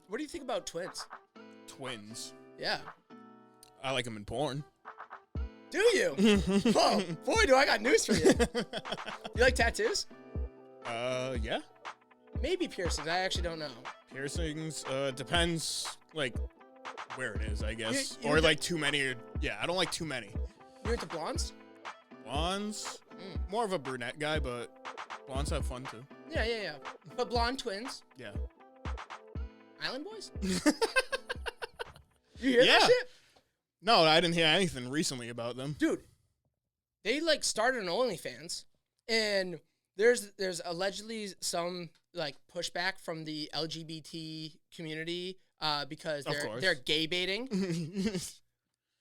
What do you think about twins? Twins. Yeah. I like them in porn. Do you? Oh, boy, do I got news for you. You like tattoos? Yeah. Maybe piercings. I actually don't know. Piercings, depends, like, where it is, I guess. You or, like, too many. Yeah, I don't like too many. You into blondes? Blondes? More of a brunette guy, but blondes have fun, too. Yeah. But blonde twins? Yeah. Island Boys? You hear that shit? No, I didn't hear anything recently about them. Dude, they, like, started an OnlyFans, and there's allegedly some, like, pushback from the LGBT community because they're gay baiting.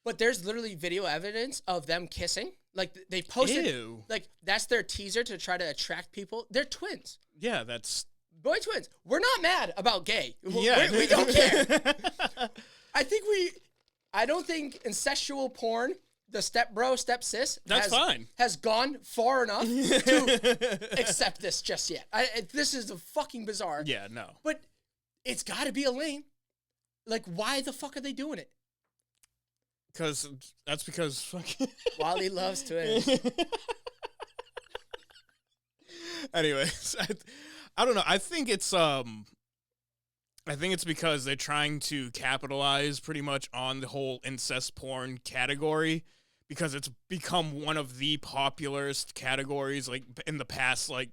But there's literally video evidence of them kissing. Like, they posted, Ew. like, that's their teaser to try to attract people. They're twins. Yeah, that's... Boy twins. We're not mad about gay. Yeah. We don't care. I don't think incestual porn, the step bro, step sis, has gone far enough to accept this just yet. This is fucking bizarre. Yeah, no. But it's got to be a lane. Like, why the fuck are they doing it? Because fucking... wALiE loves twins. Anyways, I don't know. I think it's because they're trying to capitalize pretty much on the whole incest porn category, because it's become one of the popularest categories, like, in the past, like,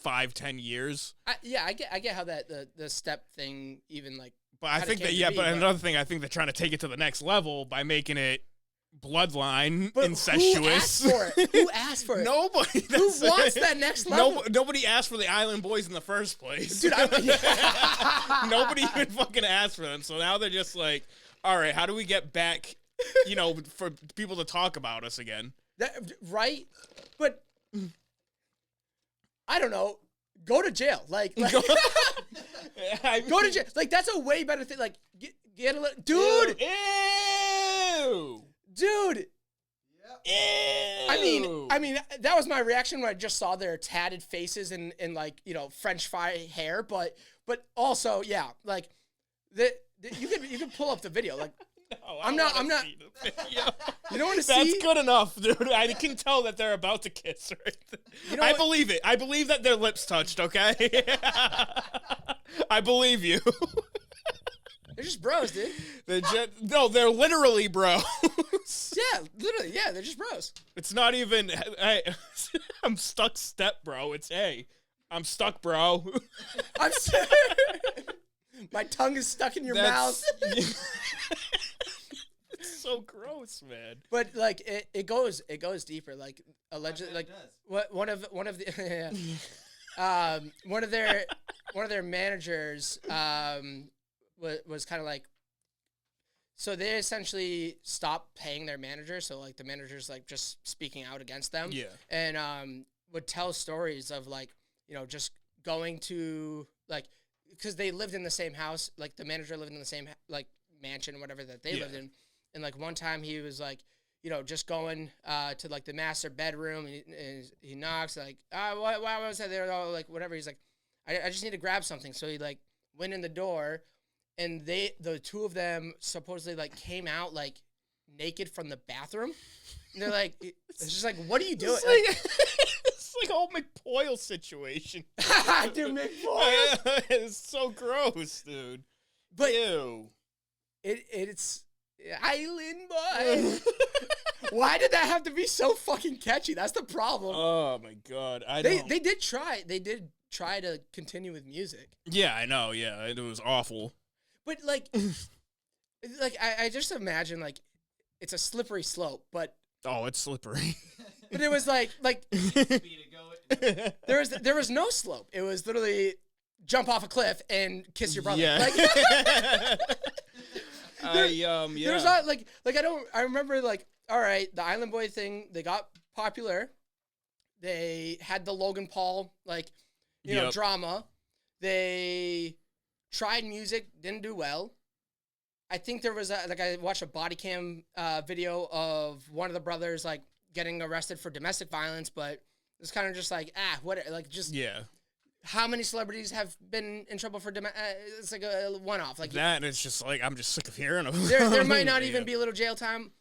5-10 years. I get how that the step thing even, like... But I think another thing, I think they're trying to take it to the next level by making it bloodline incestuous. Who asked for it? Who asked for it? Nobody. Who wants that next level? Nobody asked for the Island Boys in the first place. Dude, nobody even fucking asked for them. So now they're just like, all right, how do we get back, for people to talk about us again? Right? But I don't know. Go to jail. Like go to jail. Like, that's a way better thing. Like, get a little... Dude! Ew! Dude! Ew! I mean, that was my reaction when I just saw their tatted faces and like, French fry hair, but also, yeah, like, you can pull up the video. Like, no, I'm not. You don't want to see? That's good enough, dude. I can tell that they're about to kiss. Right? I believe it. I believe that their lips touched, okay? I believe you. They're just bros, dude. They're literally bros. Yeah, literally. Yeah, they're just bros. It's not even, hey, I'm stuck step, bro. It's, hey, I'm stuck, bro. I'm stuck. My tongue is stuck in your mouth. It's so gross, man. But like it goes deeper. Like, allegedly, like one of the one of their managers was kind of like, so they essentially stopped paying their manager. So like the manager's like just speaking out against them. Yeah. And would tell stories of like, just going to like, because they lived in the same house, like the manager lived in the same like mansion, whatever that they lived in. And like one time he was like, just going to like the master bedroom, and he knocks like, why was that there? Oh, like whatever. He's like, I just need to grab something. So he like went in the door, and the two of them supposedly like came out like naked from the bathroom. And they're like, it's just like, what are you doing? It's like a whole McPoyle situation. Dude, McPoyle. It's so gross, dude. But ew. It's Island Boy. Why did that have to be so fucking catchy? That's the problem. Oh my god. They did try to continue with music. Yeah, I know. Yeah, it was awful. But like I just imagine like it's a slippery slope, but oh, it's slippery. But it was like there was no slope. It was literally jump off a cliff and kiss your brother. Yeah. Like, yeah. There was not I remember like, all right, the Island Boy thing, they got popular. They had the Logan Paul drama. They tried music, didn't do well. I think there was I watched a body cam video of one of the brothers like getting arrested for domestic violence, but it's kind of just like what, like, just how many celebrities have been in trouble for it's like a one-off. Like that, and it's just like I'm just sick of hearing them. There might not even be a little jail time.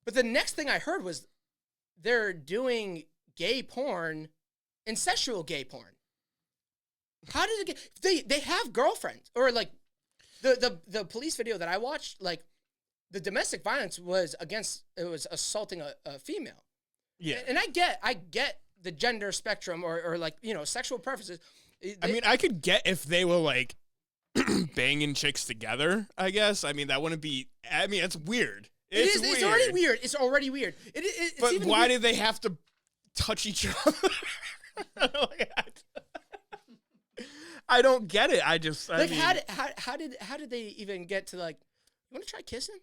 But the next thing I heard was they're doing gay porn, incestual gay porn. How did it get? They have girlfriends, or like the police video that I watched, like the domestic violence was assaulting a female. Yeah, and I get the gender spectrum or like, you know, sexual preferences. I mean, I could get if they were like banging chicks together, I guess. I mean, that wouldn't be. I mean, it's weird. It's weird. It's already weird. It's but even why weird. did they have to touch each other? I don't get it. I mean, how did they even get to like? You want to try kissing?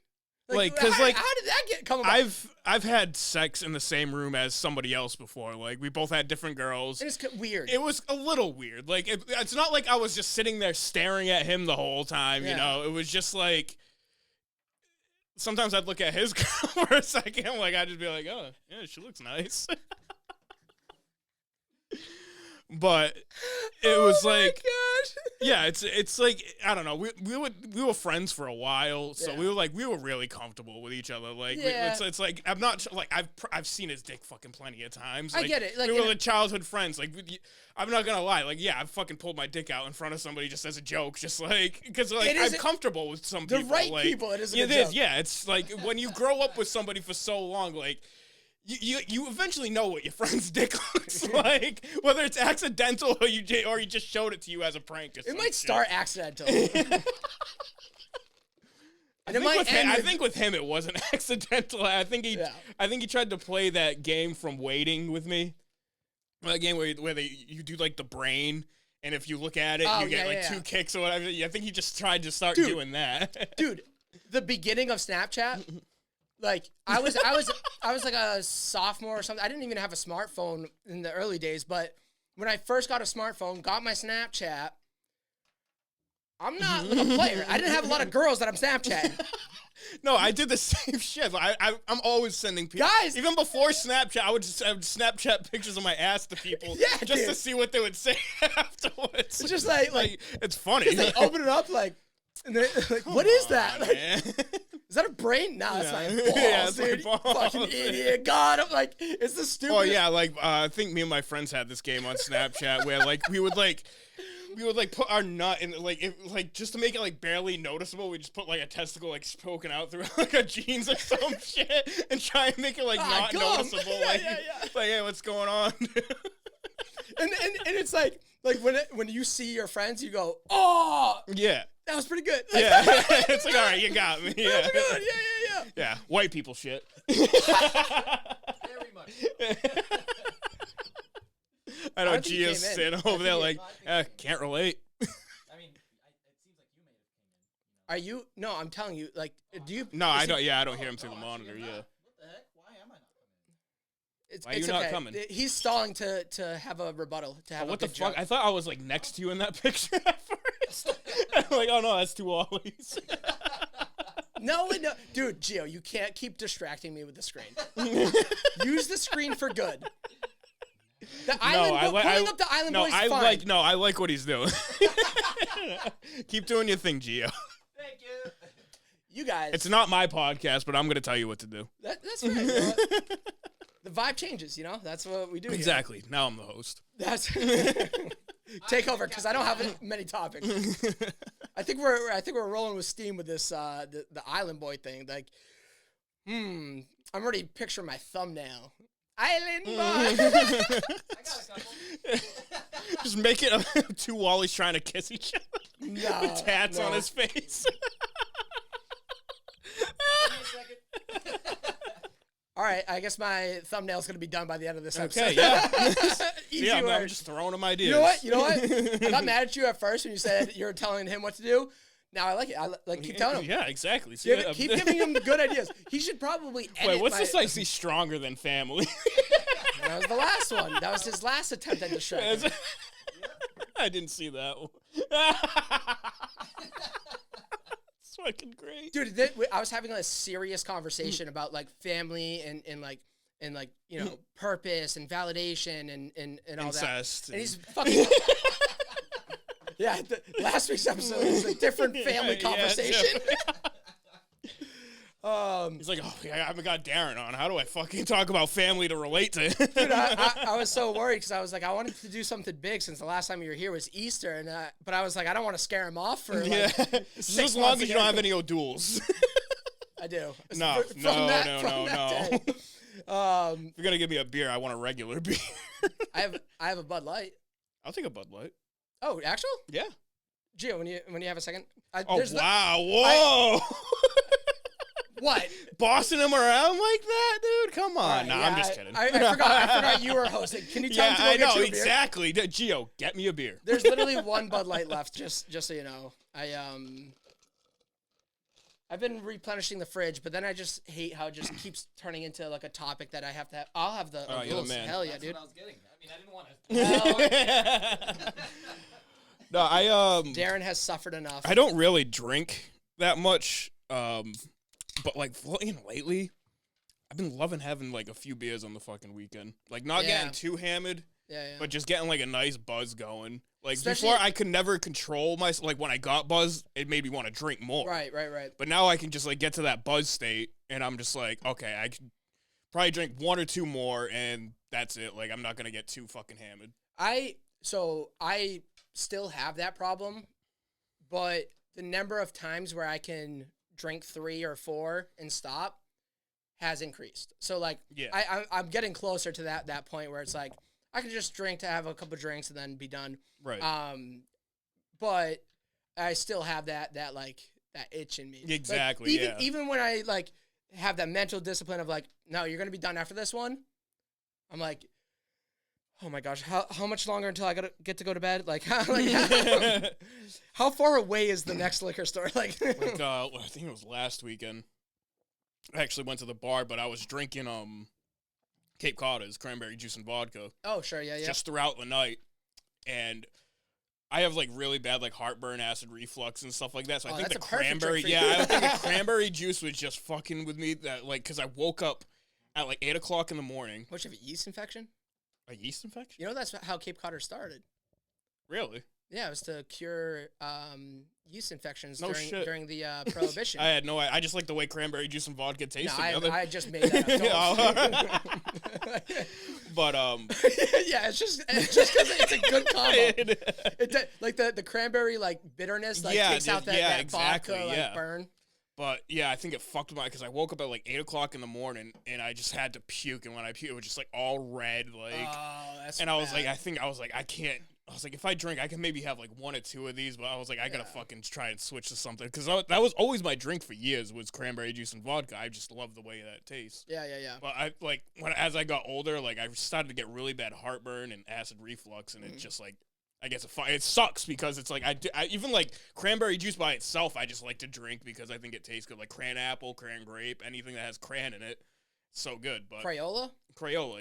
Like, cause like, how did that come about? I've had sex in the same room as somebody else before. Like, we both had different girls. And it's weird. It was a little weird. Like, it's not like I was just sitting there staring at him the whole time. Yeah. You know, it was just like. Sometimes I'd look at his girl for a second. Like, I'd just be like, oh, yeah, she looks nice. But it was like, yeah, it's like, I don't know. We were friends for a while, so we were really comfortable with each other. Like, it's like, I'm not like I've seen his dick fucking plenty of times. Like, I get it. Like, we were like childhood friends. Like, I'm not gonna lie. Like, yeah, I've fucking pulled my dick out in front of somebody just as a joke, just like because like I'm comfortable with some people. The right like, people. It is a good joke. Yeah, it's like when you grow up with somebody for so long, like. You eventually know what your friend's dick looks like, whether it's accidental or he just showed it to you as a prank. It might start accidental. I think with him it wasn't accidental. I think he tried to play that game from Waiting with me. That game where you do like the brain, and if you look at it, you get two kicks or whatever. I think he just tried to start doing that. Dude, the beginning of Snapchat. Like I was like a sophomore or something. I didn't even have a smartphone in the early days, but when I first got a smartphone, got my Snapchat, I'm not like a player. I didn't have a lot of girls that I'm Snapchatting. No, I did the same shit. I'm always sending people. Guys! Even before Snapchat, I would Snapchat pictures of my ass to people to see what they would say afterwards. It's just like it's funny. They open it up like, and they're like, what is that? Like, is that a brain? Nah, it's my balls, yeah, it's dude. my balls. Fucking idiot. God, I'm like, it's the stupidest. Oh yeah, like I think me and my friends had this game on Snapchat where like we would put our nut in like just to make it like barely noticeable. We just put like a testicle like poking out through like our jeans or some shit and try and make it like not noticeable. Like, like, hey, what's going on? and it's like when you see your friends, you go, oh yeah. That was pretty good. Yeah, it's like, all right, you got me. Yeah, that's good. Yeah. Yeah, white people shit. Very much. I know Gia's sitting over there like, can't relate. I mean, it seems like you made it came in. Are you? No, I'm telling you. Like, do you? No, I don't. Yeah, I don't hear him through the monitor. Yeah. What the heck? Why am I not coming in? Why are you not coming? He's stalling to have a rebuttal. To have what a the fuck? joke. I thought I was like next to you in that picture at first. I'm like, oh no, that's two wALiE's. No, dude, Gio, you can't keep distracting me with the screen. Use the screen for good. The island, pulling up the Island Boys is fine. I like what he's doing. Keep doing your thing, Gio. Thank you. You guys. It's not my podcast, but I'm gonna tell you what to do. That's right. You know what? The vibe changes, you know. That's what we do. Exactly. Here. Now I'm the host. That's take over because I don't have many topics. I think we're rolling with steam with this the Island Boy thing. Like, I'm already picturing my thumbnail. Island Boy. I got a couple. Just make it two wALiE's trying to kiss each other. No, with tats on his face. Give me a second. All right, I guess my thumbnail's gonna be done by the end of this episode. Okay, yeah. Easy yeah, work. I'm just throwing him ideas. You know what? I got mad at you at first when you said you're telling him what to do. Now I like it. I like keep telling him. Yeah, exactly. Keep giving him the good ideas. He should probably edit. Wait, what's this I see stronger than family? That was the last one. That was his last attempt at distraction. I didn't see that one. It's fucking great. Dude, I was having a serious conversation about like family and like and like, you know, purpose and validation and all Incest that. And he's fucking. Yeah, last week's episode is a different family conversation. He's like, oh, I haven't got Darren on. How do I fucking talk about family to relate to? Dude, I was so worried because I was like, I wanted to do something big since the last time you were here was Easter, and but I was like, I don't want to scare him off for like Just as long as you don't have any O'Douls. I do. No. Day. If you're gonna give me a beer, I want a regular beer. I have a Bud Light. I'll take a Bud Light. Oh, actual? Yeah. Gio, when you have a second. Oh wow! Whoa! What? Bossing him around like that, dude? Come on! Right, nah, yeah, I'm just kidding. I forgot you were hosting. Can you tell him to go I get know you a beer? exactly. Gio, get me a beer. There's literally one Bud Light left. Just so you know, I've been replenishing the fridge, but then I just hate how it just keeps turning into like a topic that I have to have. I'll have the rules. man. Hell yeah, That's dude. what I was getting. I mean, I didn't want to. No, Darren has suffered enough. I don't really drink that much, but like lately, I've been loving having like a few beers on the fucking weekend. Like not getting too hammered, but just getting like a nice buzz going. Like Especially, before, I could never control my like when I got buzzed, it made me want to drink more. Right. But now I can just like get to that buzz state, and I'm just like, okay, I can probably drink one or two more, and that's it. Like I'm not gonna get too fucking hammered. I still have that problem, but the number of times where I can drink 3 or 4 and stop has increased. So like, I'm getting closer to that point where it's like I can just drink to have a couple drinks and then be done. Right. But I still have that like that itch in me. Exactly. Like, even when I like have that mental discipline of like, no, you're gonna be done after this one. I'm like, oh my gosh, how much longer until I get to go to bed? Like, how far away is the next liquor store? Like I think it was last weekend. I actually went to the bar, but I was drinking Cape Cod's cranberry juice and vodka. Oh sure, yeah. Just throughout the night, and I have like really bad like heartburn, acid reflux, and stuff like that. So I think the cranberry, I think the cranberry juice was just fucking with me. That like because I woke up at like 8 o'clock in the morning. What, you have a yeast infection? A yeast infection? You know that's how Cape Cod started. Really? Yeah, it was to cure yeast infections during the Prohibition. I had no idea. I just like the way cranberry juice and vodka taste together. I just made that up. But yeah, it's just because it's a good combo. Like the cranberry like bitterness takes out that exactly, vodka burn. But yeah, I think it fucked with my because I woke up at like 8 o'clock in the morning and I just had to puke, and when I puked, it was just like all red, like. Oh, that's. And bad. I was like, I can't. I was like, if I drink, I can maybe have like 1 or 2 of these, but I was like, I gotta fucking try and switch to something because that was always my drink for years was cranberry juice and vodka. I just love the way that tastes. Yeah. But I like as I got older, like I started to get really bad heartburn and acid reflux, and it's just like. I guess it sucks because it's like I even like cranberry juice by itself. I just like to drink because I think it tastes good, like cran apple, cran grape, anything that has cran in it. So good, but Crayola,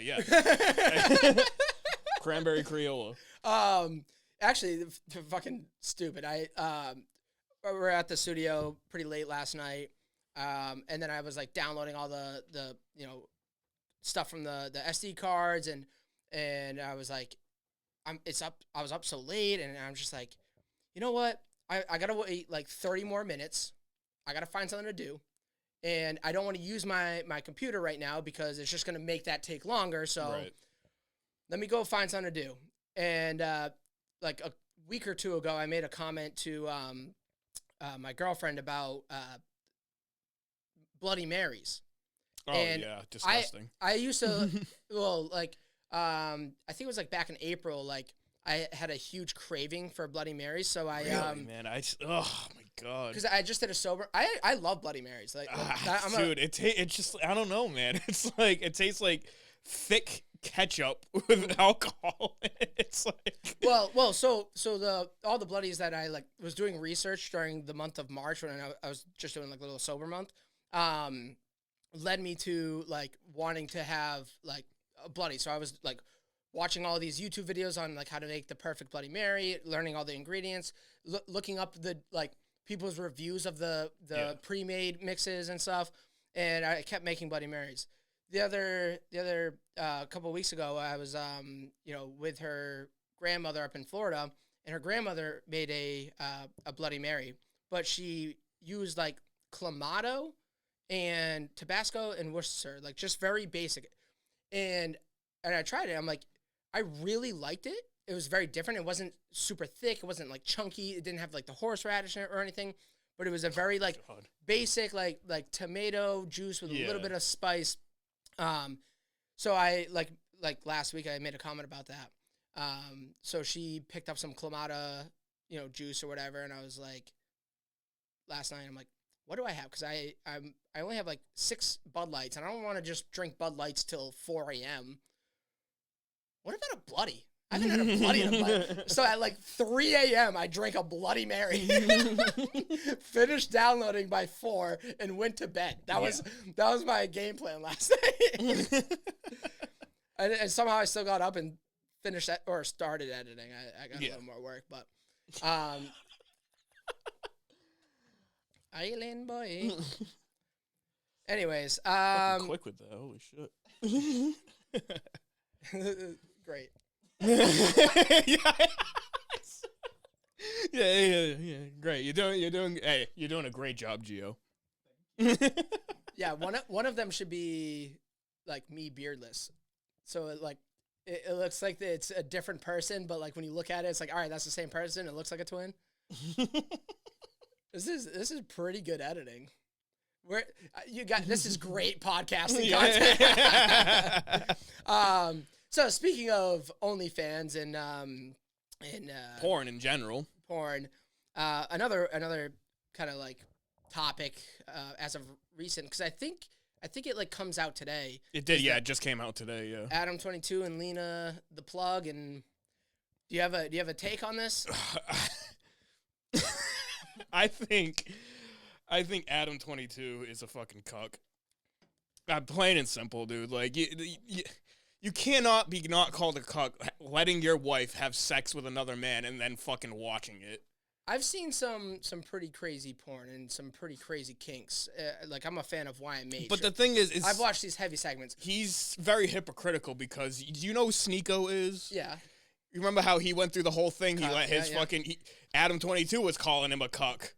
yeah, cranberry Crayola. Actually, fucking stupid. We were at the studio pretty late last night, and then I was like downloading all the stuff from the SD cards, and I was like. I was up so late, and I'm just like, you know what? I gotta wait like 30 more minutes. I gotta find something to do, and I don't want to use my computer right now because it's just gonna make that take longer. So let me go find something to do. And like a week or two ago, I made a comment to my girlfriend about Bloody Marys. Oh yeah, disgusting. I used to I think it was like back in April, like I had a huge craving for Bloody Marys, so I man, oh my god, because I just did a sober. I love Bloody Marys, dude. It just I don't know, man. It's like it tastes like thick ketchup with alcohol. It's like so all the Bloodies that I like was doing research during the month of March when I was just doing like a little sober month, led me to like wanting to have like. Bloody. So I was like watching all these YouTube videos on like how to make the perfect Bloody Mary, learning all the ingredients, looking up the like people's reviews of the pre-made mixes and stuff, and I kept making Bloody Marys. the other couple weeks ago, I was with her grandmother up in Florida, and her grandmother made a Bloody Mary, but she used like Clamato and Tabasco and Worcestershire, like just very basic. And I tried it. I'm like, I really liked it. It was very different. It wasn't super thick. It wasn't like chunky. It didn't have like the horseradish in it or anything. But it was a very like basic like tomato juice with a little bit of spice. So I like last week I made a comment about that. So she picked up some Clamato, juice or whatever, and I was like, last night I'm like, what do I have? Because I only have like 6 Bud Lights, and I don't want to just drink Bud Lights till 4 a.m. What about a Bloody? I haven't had a Bloody in a month. So at like 3 a.m., I drank a Bloody Mary, finished downloading by 4, and went to bed. That was my game plan last night. and somehow I still got up and finished or started editing. I got a little more work, but Island boy. Anyways, quick with that. Holy shit. Great. yeah. Great. You're doing a great job, Gio. Yeah, one of them should be like me beardless. So it looks like it's a different person, but like when you look at it, it's like, all right, that's the same person. It looks like a twin. This is pretty good editing. This is great podcasting content. So speaking of OnlyFans and porn in general, another kind of like topic as of recent, because I think it like comes out today. It did, yeah. It just came out today, yeah. Adam 22 and Lena the Plug, and do you have a take on this? I think Adam 22 is a fucking cuck. Plain and simple, dude. Like you cannot be not called a cuck letting your wife have sex with another man and then fucking watching it. I've seen some pretty crazy porn and some pretty crazy kinks. Like, I'm a fan of wALiE's. But the thing is I've watched these heavy segments. He's very hypocritical because, do you know who Sneeko is? Yeah. You remember how he went through the whole thing? He let his Adam 22 was calling him a cuck.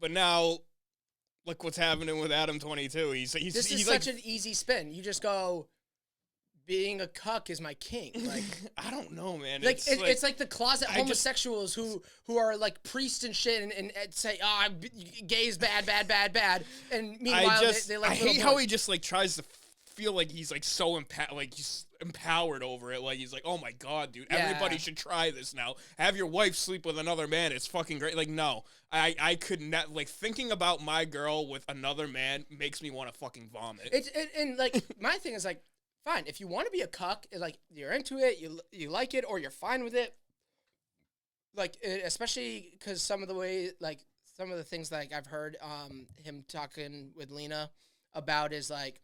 But now, look what's happening with Adam 22. This is such an easy spin. You just go, being a cuck is my kink. Like, I don't know, man. It's like the closet homosexuals who are like priests and shit and say, gay is bad. And meanwhile, they like. I hate how he just like tries to feel like he's like so he's empowered over it. Like he's like, oh my god, dude, everybody should try this now. Have your wife sleep with another man. It's fucking great. Like, no, I could not. Like, thinking about my girl with another man makes me want to fucking vomit. And like my thing is like, fine, if you want to be a cuck, like you're into it, you like it, or you're fine with it. Like, especially because some of the things like I've heard him talking with Lena about is like,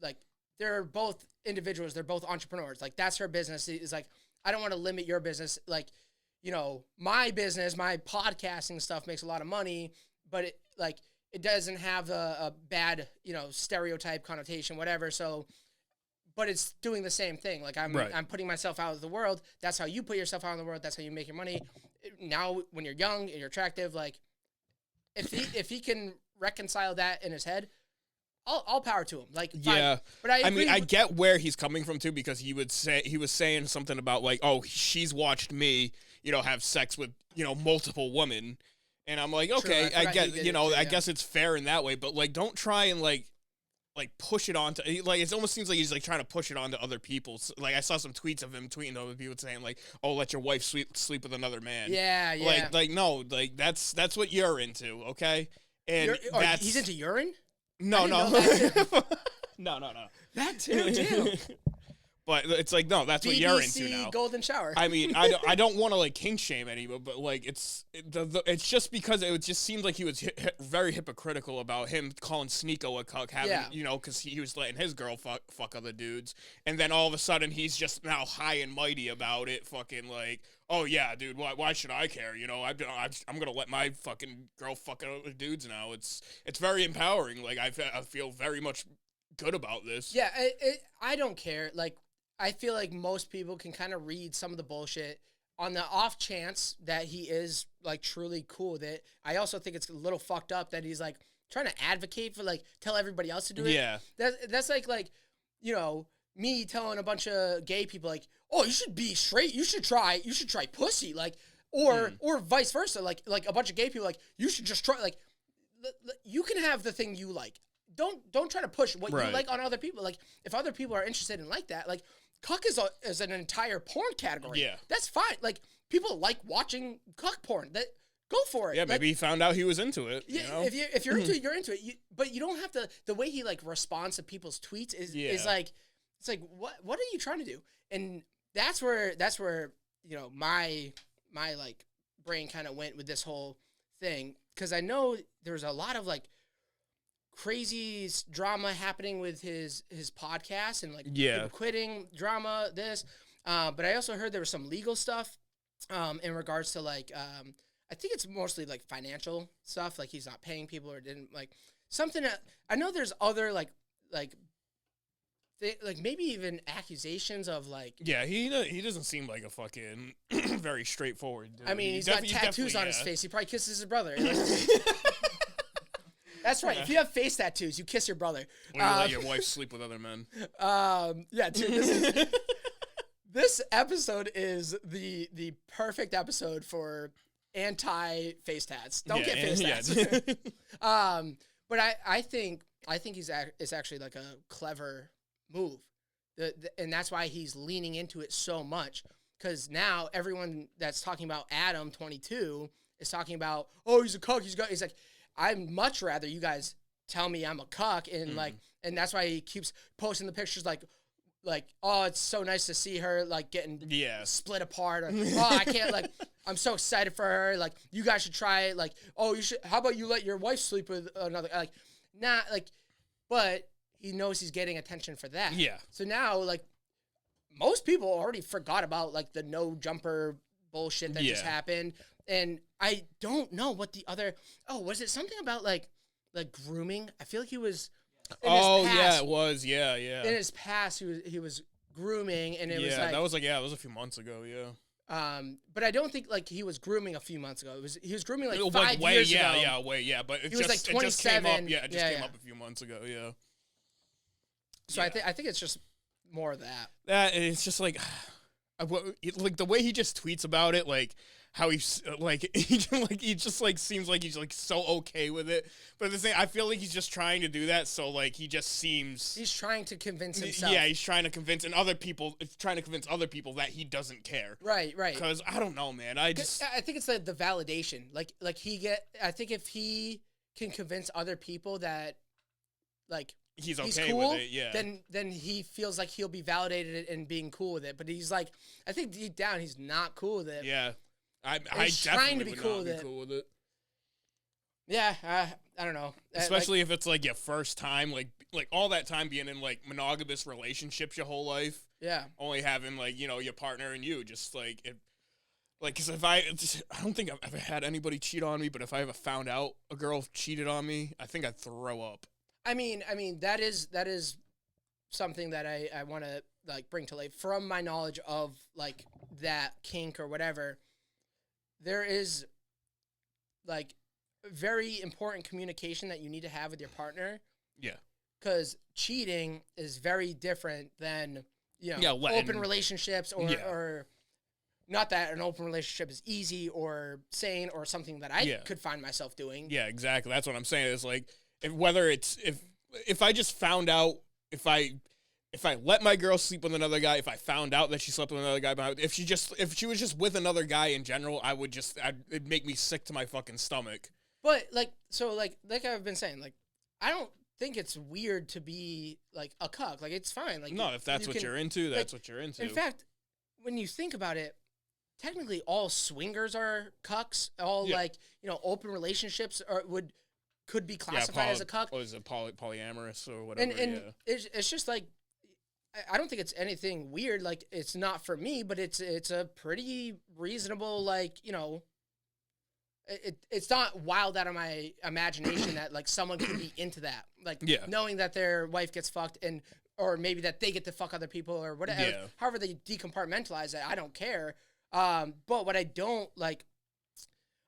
like they're both individuals, they're both entrepreneurs. Like, that's her business. Is like, I don't want to limit your business. Like, my business, my podcasting stuff makes a lot of money, but it doesn't have a bad, stereotype connotation, whatever. So, but it's doing the same thing. Like, I'm putting myself out of the world. That's how you put yourself out in the world. That's how you make your money. Now, when you're young and you're attractive, like, if he can reconcile that in his head, all power to him. Like, yeah, fine. But I mean, I get where he's coming from too, because he was saying something about like, oh, she's watched me, have sex with, multiple women. And I'm like, okay, I get, I guess it's fair in that way, but like, don't try and like push it onto, like, it almost seems like he's like trying to push it onto other people. So, like, I saw some tweets of him tweeting to other people saying like, oh, let your wife sleep with another man. Yeah. Like no, like that's what you're into, okay? And he's into urine? No. No. That too. But it's like, no, that's what you're into now. Golden shower. I mean, I don't want to like kink shame anyone, but like it's just because it just seemed like he was very hypocritical about him calling Sneeko a cuck, having because he was letting his girl fuck other dudes, and then all of a sudden he's just now high and mighty about it, fucking like, oh yeah, dude, why should I care? I'm gonna let my fucking girl fuck other dudes now. It's very empowering. Like I feel very much good about this. Yeah, I don't care. Like, I feel like most people can kind of read some of the bullshit on the off chance that he is, like, truly cool with it. I also think it's a little fucked up that he's, like, trying to advocate for, like, tell everybody else to do it. Yeah. That's like, you know, me telling a bunch of gay people, like, oh, you should be straight. You should try pussy. Like, or vice versa. Like a bunch of gay people, like, you should just try, like, you can have the thing you like. Don't try to push what you like on other people. Like, if other people are interested in like that, like, cuck is an entire porn category. Yeah. That's fine. Like, people like watching cuck porn. That go for it. Yeah, maybe he found out he was into it. Yeah, you know? if you're into it, you're into it. But you don't have to. The way he, like, responds to people's tweets is like, it's like, what are you trying to do? And that's where you know, my like brain kind of went with this whole thing, because I know there's a lot of, like, crazy drama happening with his podcast, and, like, people quitting, drama, this. But I also heard there was some legal stuff in regards to, like, I think it's mostly, like, financial stuff, like he's not paying people or didn't, like, something that, I know there's other, like maybe even accusations of, like... Yeah, he doesn't seem like a fucking very straightforward dude. I mean, he's got tattoos on his face. He probably kisses his brother. That's right. If you have face tattoos, you kiss your brother. Or you let your wife sleep with other men. Yeah, dude. This episode is the perfect episode for anti-face tats. Don't get face tats. But I think it's actually, like, a clever move, and that's why he's leaning into it so much, because now everyone that's talking about Adam 22 is talking about, oh, he's a cuck, he's like, I'd much rather you guys tell me I'm a cuck, and like, and that's why he keeps posting the pictures, like, oh, it's so nice to see her, like, getting split apart, or, oh, I can't, like, I'm so excited for her, like, you guys should try it, like, oh, you should, how about you let your wife sleep with another, like, not, like, but he knows he's getting attention for that. Yeah. So now, like, most people already forgot about, like, the no jumper bullshit that just happened. And I don't know what the other, was it something about, like grooming? I feel like he was, yeah, it was. Yeah. In his past, he was grooming, and it was like. That was like, it was a few months ago, yeah. But I don't think, like, he was grooming a few months ago. He was grooming, like, 5 years ago. Yeah, but it was, like, 27. It just came up, it just came up a few months ago, yeah. So I think it's just more of that. It's just like the way he just tweets about it, like how he's like he just like seems like he's like so okay with it. But at the same, I feel like he's just trying to do that, so like he just seems he's trying to convince himself. Yeah, he's trying to convince other people that he doesn't care. Right. Because I don't know, man. I think it's the validation. Like I think if he can convince other people that, like, he's okay cool with it, yeah. Then he feels like he'll be validated in being cool with it. But he's like, I think deep down he's not cool with it. Yeah, I he's trying to be cool with it. Yeah, I don't know. Especially if it's like your first time, like all that time being in like monogamous relationships your whole life. Yeah. Only having like, you know, your partner and you, just like it. Like, cause I don't think I've ever had anybody cheat on me, but if I ever found out a girl cheated on me, I think I'd throw up. I mean, that is something that I want to, like, bring to light from my knowledge of, like, that kink or whatever. There is, like, very important communication that you need to have with your partner. Yeah. Because cheating is very different than, you know, open relationships or not that an open relationship is easy or sane or something that I could find myself doing. Yeah, exactly. That's what I'm saying. It's like, if I just found out, if I let my girl sleep with another guy, if I found out that she slept with another guy, if she was just with another guy in general, it'd make me sick to my fucking stomach. But like I've been saying, like, I don't think it's weird to be like a cuck. Like, it's fine. Like, no, if that's what you're into, that's what you're into. In fact, when you think about it, technically all swingers are cucks. All like, you know, open relationships could be classified as a cuck. Or is it polyamorous or whatever? And it's just like, I don't think it's anything weird. Like, it's not for me, but it's a pretty reasonable, like, you know, it's not wild out of my imagination that like someone could be into that, like knowing that their wife gets fucked or maybe that they get to fuck other people or whatever. Yeah. However they decompartmentalize it, I don't care. But what I don't like,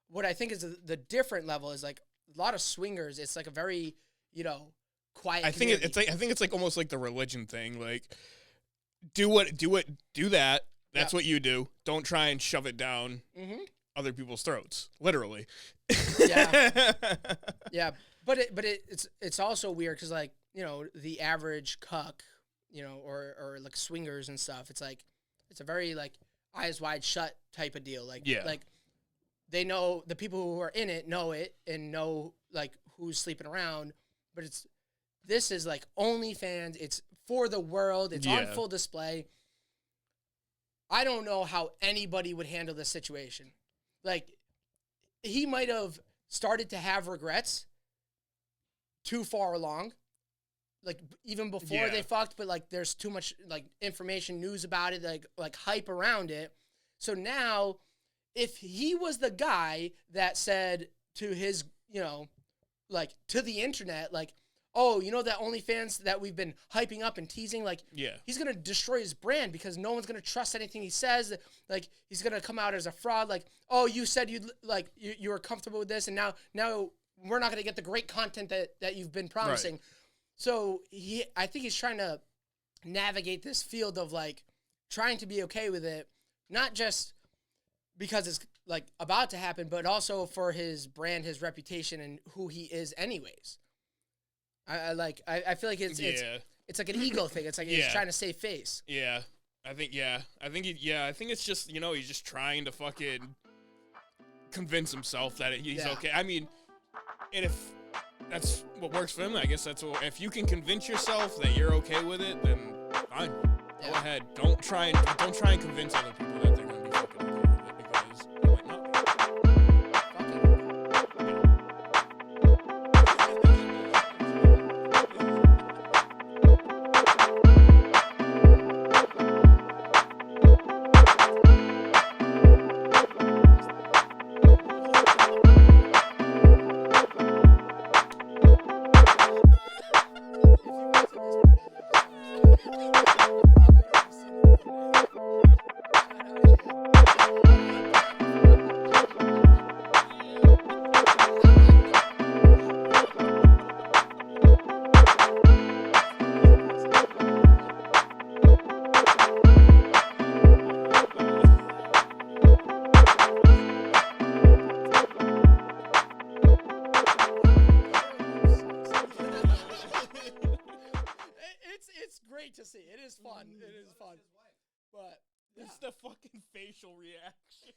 what I think is the different level is like a lot of swingers. It's like a very, quiet. I think it's like almost like the religion thing. Like, do that. That's what you do. Don't try and shove it down other people's throats, literally. Yeah, yeah. But it's also weird because like the average cuck, or like swingers and stuff. It's like it's a very like eyes wide shut type of deal. Like like they know the people who are in it know it and know like who's sleeping around. But this is like OnlyFans. It's for the world. It's on full display. I don't know how anybody would handle this situation. Like, he might have started to have regrets too far along. Like, even before they fucked, but, like, there's too much, like, information, news about it, like hype around it. So now, if he was the guy that said to his, like, to the internet, like, oh, that OnlyFans that we've been hyping up and teasing, like, he's going to destroy his brand because no one's going to trust anything he says. Like, he's going to come out as a fraud. Like, oh, you said you were comfortable with this, and now we're not going to get the great content that you've been promising. Right. So I think he's trying to navigate this field of, like, trying to be okay with it, not just because it's, like, about to happen, but also for his brand, his reputation, and who he is anyways. I feel like it's like an ego thing. It's like he's trying to save face. Yeah. I think it's just, he's just trying to fucking convince himself that he's okay. I mean, and if that's what works for him, I guess if you can convince yourself that you're okay with it, then fine. Go ahead. Don't try and convince other people that they're going to be fucking okay with it because they might not be. To see. It is fun. It is fun. But it's the fucking facial reaction.